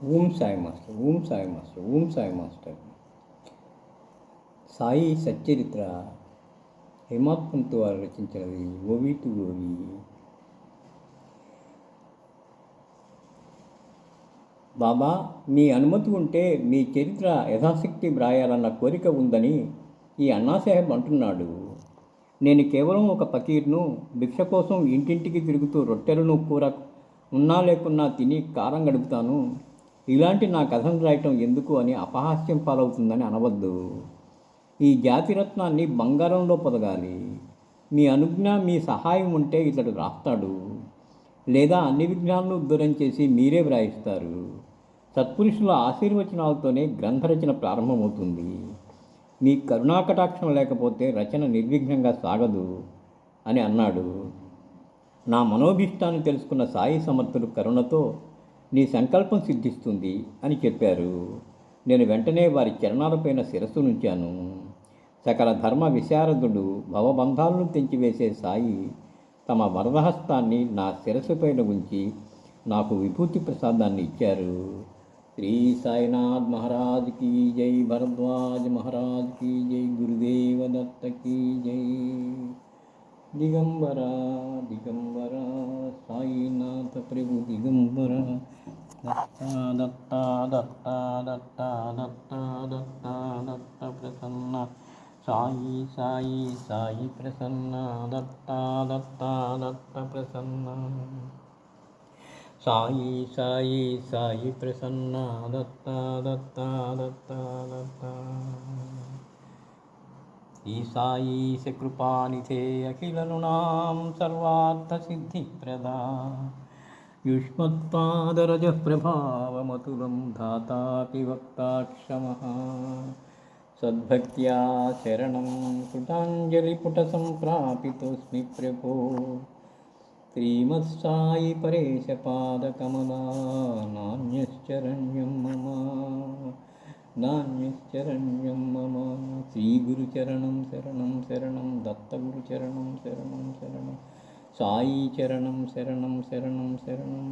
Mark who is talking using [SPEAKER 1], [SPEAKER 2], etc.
[SPEAKER 1] Om Sai master, Om Sai master, Om Sai master. Sai Satcharitra హేమాత్పంతు వారు రచించినది. ఓవి to ఓవి. బాబా, మీ అనుమతి ఉంటే మీ చరిత్ర యథాశక్తి వ్రాయాలన్న కోరిక ఉందని ఈ అన్నాసాహెబ్ అంటున్నాడు. నేను కేవలం ఒక ఫకీర్ను. భిక్ష కోసం ఇంటింటికి తిరుగుతూ రొట్టెలను కూర ఉన్నా లేకున్నా తిని కారం గడుపుతాను. ఇలాంటి నా కథను రాయటం ఎందుకు అని అపహాస్యం పాలవుతుందని అనవద్దు. ఈ జాతిరత్నాన్ని బంగారంలో పొదగాలి. మీ అనుజ్ఞ, మీ సహాయం ఉంటే ఇతడు రాస్తాడు, లేదా అన్ని విఘ్నాలను దూరం చేసి మీరే వ్రాయిస్తారు. సత్పురుషుల ఆశీర్వచనాలతోనే గ్రంథరచన ప్రారంభమవుతుంది. మీ కరుణాకటాక్షం లేకపోతే రచన నిర్విఘ్నంగా సాగదు అని అన్నాడు. నా మనోభీష్టాన్ని తెలుసుకున్న సాయి సమర్థుడు కరుణతో నీ సంకల్పం సిద్ధిస్తుంది అని చెప్పారు. నేను వెంటనే వారి చరణాలపైన శిరస్సు నుంచాను. సకల ధర్మ విశారదుడు, భవబంధాలను తెంచివేసే సాయి తమ వరదహస్తాన్ని నా శిరస్సు పైన ఉంచి నాకు విభూతి ప్రసాదాన్ని ఇచ్చారు. శ్రీ సాయినాథ్ మహారాజ్ కీ జై, భరద్వాజ్ మహారాజ్ కీ జై, గురుదేవ దత్త కీ జై. దిగంబర దిగంబర సాయినాథ ప్రభు దిగంబర. దత్తా దత్తా దత్తా దత్తా దత్తా దత్తా దత్త ప్రసన్న సాయి సాయి సాయి ప్రసన్న. దత్తా దత్తా దత్త ప్రసన్న సాయి సాయి సాయి ప్రసన్న. దత్తా దత్తా దత్తా దత్తా. ఈ సాయీశ కృపానిధే అఖిలనునాం సర్వార్థసిద్ధిప్రదా. యుష్మత్పాదరజః ప్రభావమతులం ధాతాపి వక్తాక్షమః. సద్భక్త్యా శరణం కృతాంజలిపుటసంప్రాపితోస్మి ప్రభో. శ్రీమత్సాయి పరేశపాదకమలా నాణ్యశ్చరణ్యం మమ, నాణ్యశ్చరణ్యం మమ. శ్రీగురుచరణం శరణం శరణం, దత్తగురుచరణం శరణం శరణం, సాయి చరణం శరణం శరణం శరణం.